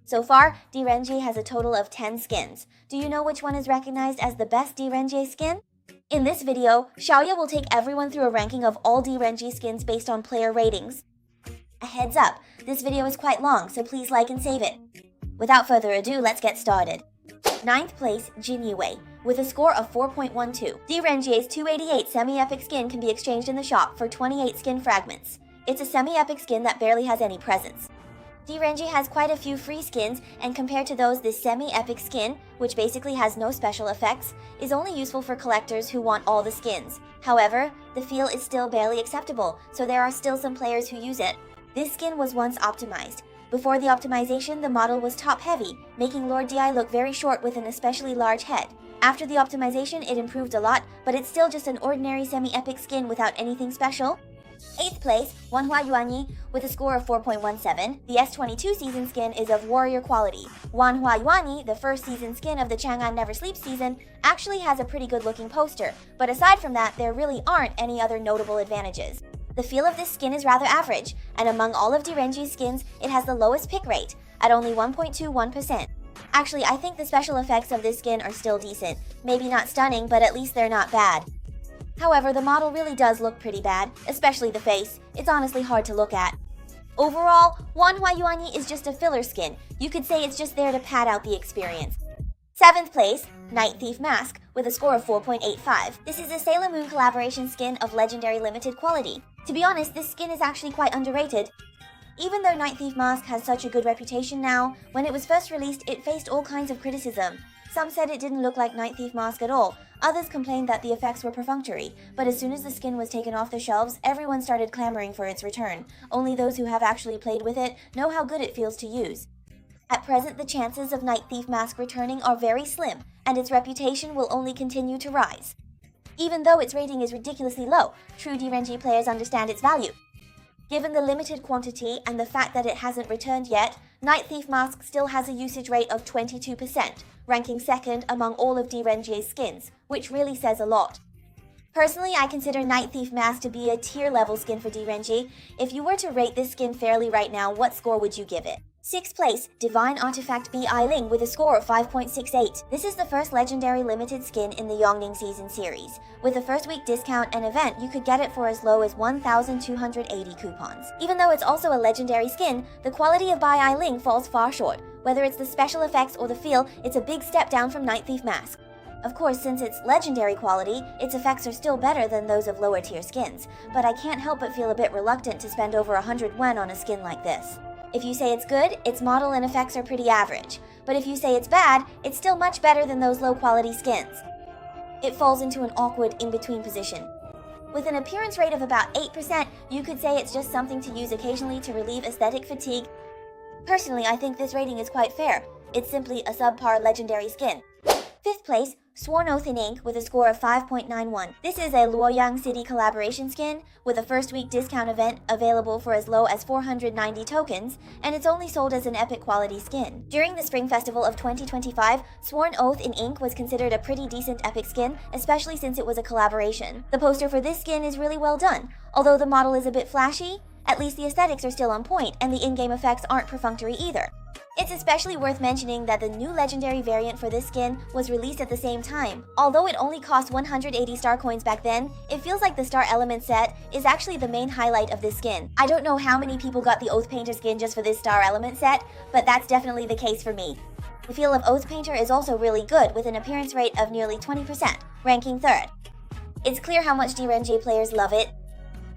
So far, Renjie has a total of 10 skins. Do you know which one is recognized as the best Renjie skin? In this video, Xiaoya will take everyone through a ranking of all Renjie skins based on player ratings. A heads up, this video is quite long, so please like and save it. Without further ado, let's get started. 9th place, Renjie, with a score of 4.12. Renjie's 288 semi-epic skin can be exchanged in the shop for 28 skin fragments. It's a semi-epic skin that barely has any presence. Renjie has quite a few free skins, and compared to those, this semi-epic skin, which basically has no special effects, is only useful for collectors who want all the skins. However, the feel is still barely acceptable, so there are still some players who use it. This skin was once optimized. Before the optimization, the model was top-heavy, making Lord Di look very short with an especially large head. After the optimization, it improved a lot, but it's still just an ordinary semi-epic skin without anything special. 8th place, Wanhua Yuanyi, with a score of 4.17. The S22 season skin is of warrior quality. Wanhua Yuanyi, the first season skin of the Chang'an Never Sleep season, actually has a pretty good looking poster, but aside from that, there really aren't any other notable advantages. The feel of this skin is rather average, and among all of Renjie's skins, it has the lowest pick rate, at only 1.21%. Actually, I think the special effects of this skin are still decent. Maybe not stunning, but at least they're not bad. However, the model really does look pretty bad, especially the face. It's honestly hard to look at. Overall, Wanhua Yuanyi is just a filler skin. You could say it's just there to pad out the experience. 7th place, Night Thief Mask, with a score of 4.85. This is a Sailor Moon collaboration skin of legendary limited quality. To be honest, this skin is actually quite underrated. Even though Night Thief Mask has such a good reputation now, when it was first released, it faced all kinds of criticism. Some said it didn't look like Night Thief Mask at all. Others complained that the effects were perfunctory, but as soon as the skin was taken off the shelves, everyone started clamoring for its return. Only those who have actually played with it know how good it feels to use. At present, the chances of Night Thief Mask returning are very slim, and its reputation will only continue to rise. Even though its rating is ridiculously low, true Renjie players understand its value. Given the limited quantity and the fact that it hasn't returned yet, Night Thief Mask still has a usage rate of 22%, ranking second among all of Renjie's skins, which really says a lot. Personally, I consider Night Thief Mask to be a tier-level skin for Renjie. If you were to rate this skin fairly right now, what score would you give it? 6th place, Divine Artifact B Eiling with a score of 5.68. This is the first legendary limited skin in the Yongning season series. With a first week discount and event, you could get it for as low as 1,280 coupons. Even though it's also a legendary skin, the quality of Bai Eiling falls far short. Whether it's the special effects or the feel, it's a big step down from Night Thief Mask. Of course, since it's legendary quality, its effects are still better than those of lower tier skins, but I can't help but feel a bit reluctant to spend over 100 yuan on a skin like this. If you say it's good, its model and effects are pretty average. But if you say it's bad, it's still much better than those low-quality skins. It falls into an awkward in-between position. With an appearance rate of about 8%, you could say it's just something to use occasionally to relieve aesthetic fatigue. Personally, I think this rating is quite fair. It's simply a subpar legendary skin. 5th place, Sworn Oath in Ink with a score of 5.91. This is a Luoyang City collaboration skin with a first week discount event available for as low as 490 tokens, and it's only sold as an epic quality skin. During the Spring Festival of 2025, Sworn Oath in Ink was considered a pretty decent epic skin, especially since it was a collaboration. The poster for this skin is really well done. Although the model is a bit flashy, at least the aesthetics are still on point and the in-game effects aren't perfunctory either. It's especially worth mentioning that the new legendary variant for this skin was released at the same time. Although it only cost 180 star coins back then, it feels like the star element set is actually the main highlight of this skin. I don't know how many people got the Oath Painter skin just for this star element set, but that's definitely the case for me. The feel of Oath Painter is also really good with an appearance rate of nearly 20%, ranking 3rd. It's clear how much Renjie players love it.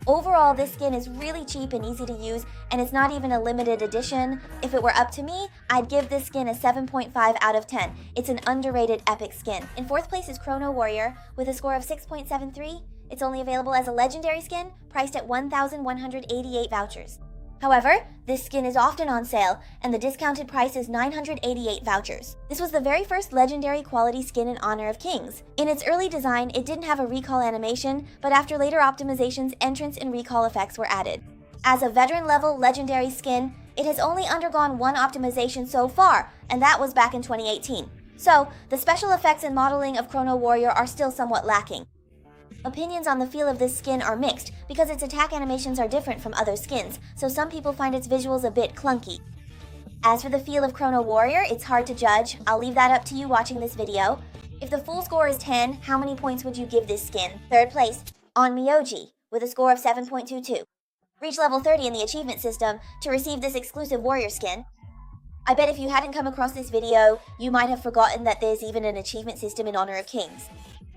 Overall, this skin is really cheap and easy to use, and it's not even a limited edition. If it were up to me, I'd give this skin a 7.5 out of 10. It's an underrated epic skin. In 4th place is Chrono Warrior with a score of 6.73. It's only available as a legendary skin, priced at 1,188 vouchers. However, this skin is often on sale, and the discounted price is 988 vouchers. This was the very first legendary quality skin in honor of kings. In its early design, it didn't have a recall animation, but after later optimizations, entrance and recall effects were added. As a veteran-level legendary skin, it has only undergone one optimization so far, and that was back in 2018. So, the special effects and modeling of Chrono Warrior are still somewhat lacking. Opinions on the feel of this skin are mixed because its attack animations are different from other skins, so some people find its visuals a bit clunky. As for the feel of Chrono Warrior, it's hard to judge. I'll leave that up to you watching this video. If the full score is 10, how many points would you give this skin? Third place, on Miyoji, with a score of 7.22. Reach level 30 in the achievement system to receive this exclusive warrior skin. I bet if you hadn't come across this video, you might have forgotten that there's even an achievement system in Honor of Kings.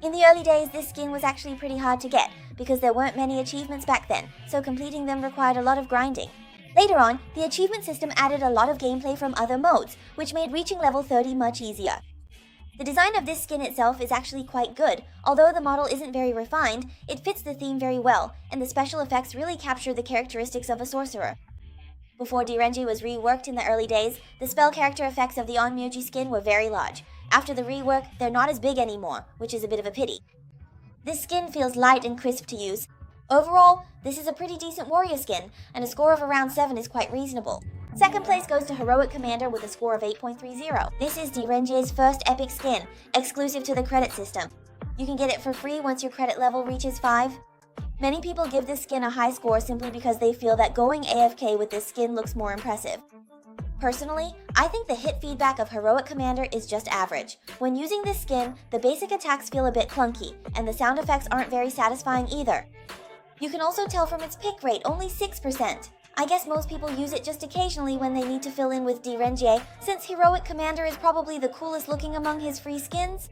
In the early days, this skin was actually pretty hard to get, because there weren't many achievements back then, so completing them required a lot of grinding. Later on, the achievement system added a lot of gameplay from other modes, which made reaching level 30 much easier. The design of this skin itself is actually quite good. Although the model isn't very refined, it fits the theme very well, and the special effects really capture the characteristics of a sorcerer. Before Renjie was reworked in the early days, the spell character effects of the Onmyoji skin were very large. After the rework, they're not as big anymore, which is a bit of a pity. This skin feels light and crisp to use. Overall, this is a pretty decent warrior skin, and a score of around 7 is quite reasonable. Second place goes to Heroic Commander with a score of 8.30. This is Renjie's first epic skin, exclusive to the credit system. You can get it for free once your credit level reaches 5. Many people give this skin a high score simply because they feel that going AFK with this skin looks more impressive. Personally, I think the hit feedback of Heroic Commander is just average. When using this skin, the basic attacks feel a bit clunky, and the sound effects aren't very satisfying either. You can also tell from its pick rate, only 6%. I guess most people use it just occasionally when they need to fill in with Renjie, since Heroic Commander is probably the coolest looking among his free skins.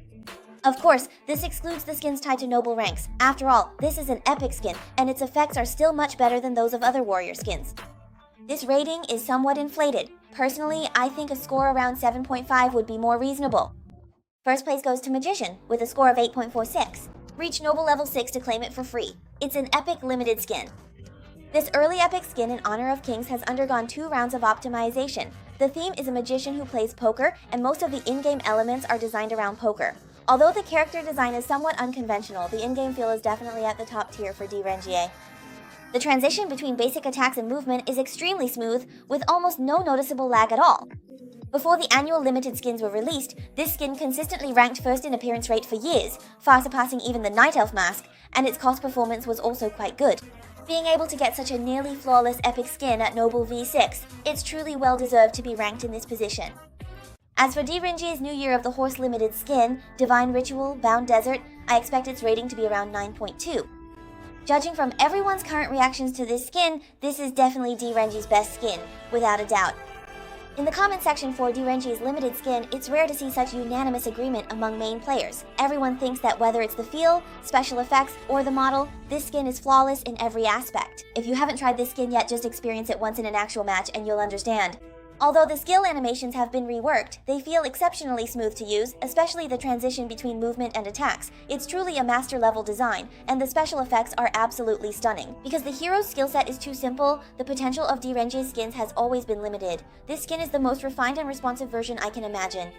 Of course, this excludes the skins tied to noble ranks. After all, this is an epic skin, and its effects are still much better than those of other warrior skins. This rating is somewhat inflated. Personally, I think a score around 7.5 would be more reasonable. First place goes to Magician, with a score of 8.46. Reach noble level 6 to claim it for free. It's an epic limited skin. This early epic skin in Honor of Kings has undergone 2 rounds of optimization. The theme is a magician who plays poker, and most of the in-game elements are designed around poker. Although the character design is somewhat unconventional, the in-game feel is definitely at the top tier for Renjie. The transition between basic attacks and movement is extremely smooth, with almost no noticeable lag at all. Before the annual limited skins were released, this skin consistently ranked first in appearance rate for years, far surpassing even the Night Elf mask, and its cost performance was also quite good. Being able to get such a nearly flawless epic skin at Noble V6, it's truly well deserved to be ranked in this position. As for Renjie's New Year of the Horse limited skin, Divine Ritual, Bound Desert, I expect its rating to be around 9.2. Judging from everyone's current reactions to this skin, this is definitely Renjie's best skin, without a doubt. In the comment section for Renjie's limited skin, it's rare to see such unanimous agreement among main players. Everyone thinks that whether it's the feel, special effects, or the model, this skin is flawless in every aspect. If you haven't tried this skin yet, just experience it once in an actual match and you'll understand. Although the skill animations have been reworked, they feel exceptionally smooth to use, especially the transition between movement and attacks. It's truly a master-level design, and the special effects are absolutely stunning. Because the hero's skill set is too simple, the potential of Renjie's skins has always been limited. This skin is the most refined and responsive version I can imagine.